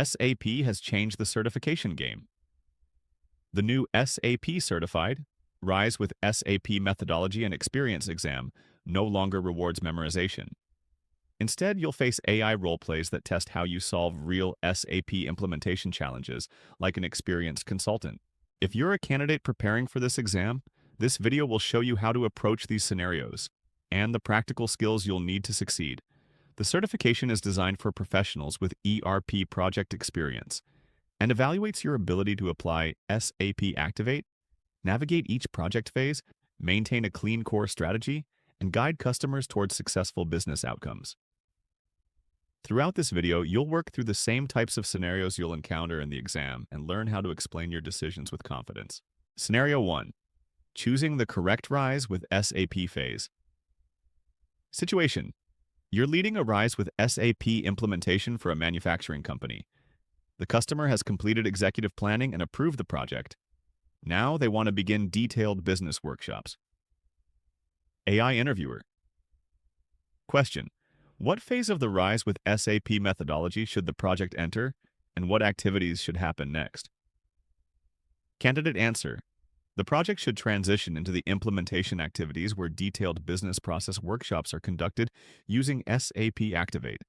SAP has changed the certification game. The new SAP Certified Rise with SAP Methodology and Experience exam no longer rewards memorization. Instead, you'll face AI role plays that test how you solve real SAP implementation challenges, like an experienced consultant. If you're a candidate preparing for this exam, this video will show you how to approach these scenarios and the practical skills you'll need to succeed. The certification is designed for professionals with ERP project experience and evaluates your ability to apply SAP Activate, navigate each project phase, maintain a clean core strategy, and guide customers towards successful business outcomes. Throughout this video, you'll work through the same types of scenarios you'll encounter in the exam and learn how to explain your decisions with confidence. Scenario 1. Choosing the correct rise with SAP phase. Situation. You're leading a rise with SAP implementation for a manufacturing company. The customer has completed executive planning and approved the project. Now they want to begin detailed business workshops. AI interviewer. Question. What phase of the rise with SAP methodology should the project enter, and what activities should happen next? Candidate answer. The project should transition into the implementation activities where detailed business process workshops are conducted using SAP Activate.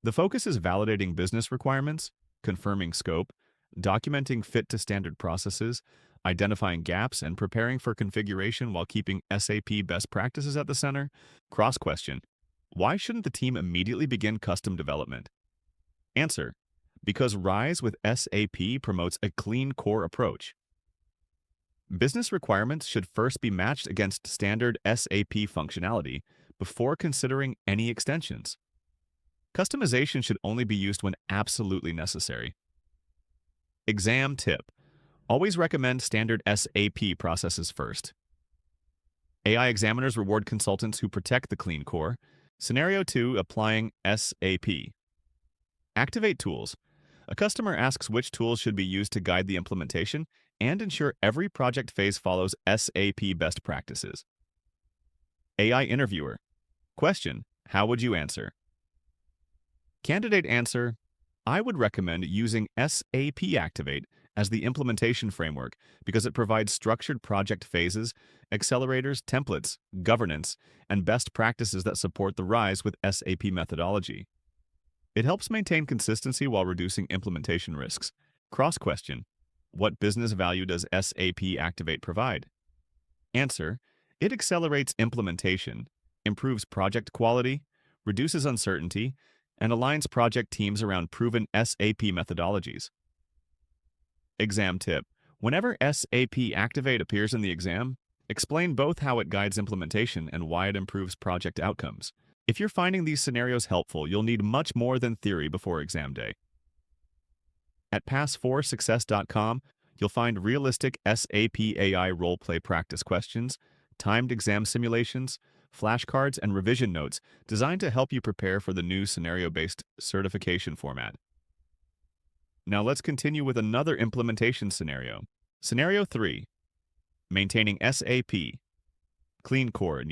The focus is validating business requirements, confirming scope, documenting fit to standard processes, identifying gaps, and preparing for configuration while keeping SAP best practices at the center. Cross-question. Why shouldn't the team immediately begin custom development? Answer. Because Rise with SAP promotes a clean core approach. Business requirements should first be matched against standard SAP functionality before considering any extensions. Customization should only be used when absolutely necessary. Exam tip. Always recommend standard SAP processes first. AI examiners reward consultants who protect the clean core. Scenario 2. Applying SAP. Activate tools. A customer asks which tools should be used to guide the implementation and ensure every project phase follows SAP best practices. AI interviewer. Question. How would you answer? Candidate answer. I would recommend using SAP Activate as the implementation framework because it provides structured project phases, accelerators, templates, governance, and best practices that support the rise with SAP methodology. It helps maintain consistency while reducing implementation risks. Cross-question. What business value does SAP Activate provide? Answer. It accelerates implementation, improves project quality, reduces uncertainty, and aligns project teams around proven SAP methodologies. Exam tip. Whenever SAP Activate appears in the exam, explain both how it guides implementation and why it improves project outcomes. If you're finding these scenarios helpful, you'll need much more than theory before exam day. At pass4success.com, you'll find realistic SAP AI role-play practice questions, timed exam simulations, flashcards, and revision notes designed to help you prepare for the new scenario-based certification format. Now let's continue with another implementation scenario. Scenario 3. Maintaining SAP Clean Core.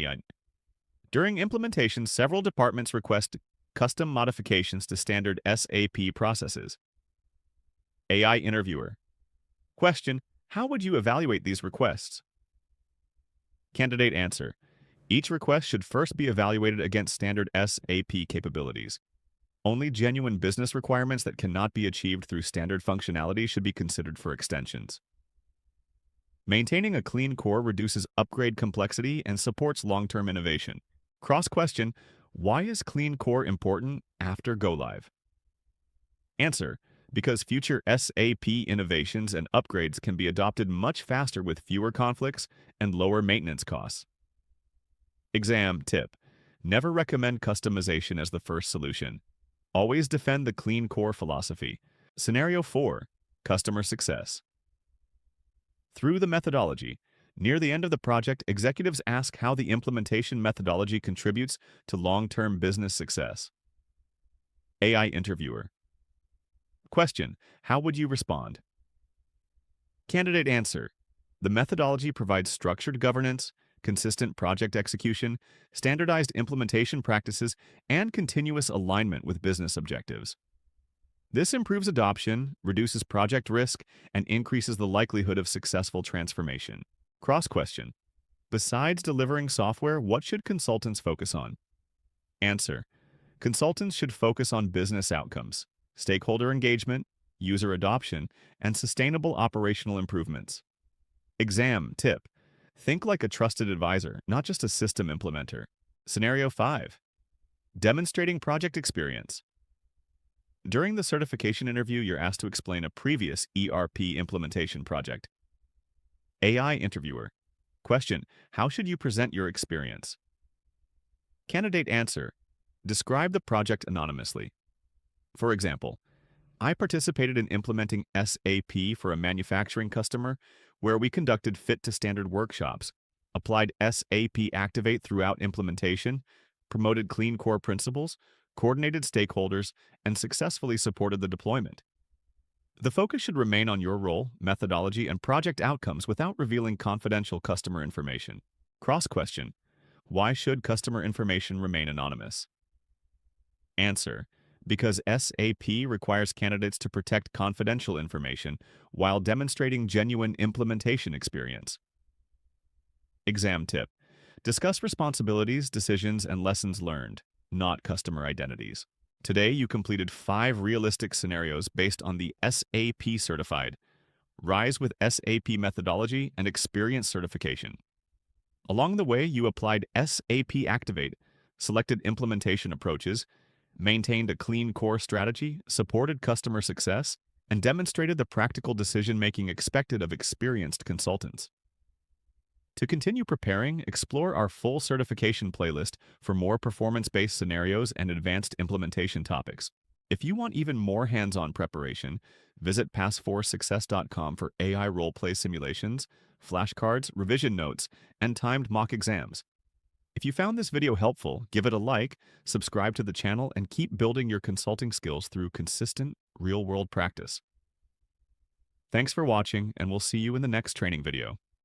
During implementation, several departments request custom modifications to standard SAP processes. AI interviewer. Question. How would you evaluate these requests? Candidate answer. Each request should first be evaluated against standard SAP capabilities. Only genuine business requirements that cannot be achieved through standard functionality should be considered for extensions. Maintaining a clean core reduces upgrade complexity and supports long-term innovation. Cross-question. Why is clean core important after go-live? Answer. Because future SAP innovations and upgrades can be adopted much faster with fewer conflicts and lower maintenance costs. Exam tip. Never recommend customization as the first solution. Always defend the clean core philosophy. Scenario 4. Customer success. Through the methodology, near the end of the project, executives ask how the implementation methodology contributes to long-term business success. AI interviewer. Question. How would you respond? Candidate answer. The methodology provides structured governance, consistent project execution, standardized implementation practices, and continuous alignment with business objectives. This improves adoption, reduces project risk, and increases the likelihood of successful transformation. Cross-question. Besides delivering software, what should consultants focus on? Answer. Consultants should focus on business outcomes, stakeholder engagement, user adoption, and sustainable operational improvements. Exam tip. Think like a trusted advisor, not just a system implementer. Scenario 5. Demonstrating project experience. During the certification interview, you're asked to explain a previous ERP implementation project. AI interviewer. Question. How should you present your experience? Candidate answer. Describe the project anonymously. For example, I participated in implementing SAP for a manufacturing customer where we conducted fit-to-standard workshops, applied SAP Activate throughout implementation, promoted Clean Core principles, coordinated stakeholders, and successfully supported the deployment. The focus should remain on your role, methodology, and project outcomes without revealing confidential customer information. Cross-question. Why should customer information remain anonymous? Answer. Because SAP requires candidates to protect confidential information while demonstrating genuine implementation experience. Exam tip. Discuss responsibilities, decisions, and lessons learned, not customer identities. Today, you completed 5 realistic scenarios based on the SAP Certified, Rise with SAP Methodology and Experience certification. Along the way, you applied SAP Activate, selected implementation approaches, maintained a clean core strategy, supported customer success, and demonstrated the practical decision-making expected of experienced consultants. To continue preparing, explore our full certification playlist for more performance-based scenarios and advanced implementation topics. If you want even more hands-on preparation, visit pass4success.com for AI role-play simulations, flashcards, revision notes, and timed mock exams. If you found this video helpful, give it a like, subscribe to the channel, and keep building your consulting skills through consistent, real-world practice. Thanks for watching, and we'll see you in the next training video.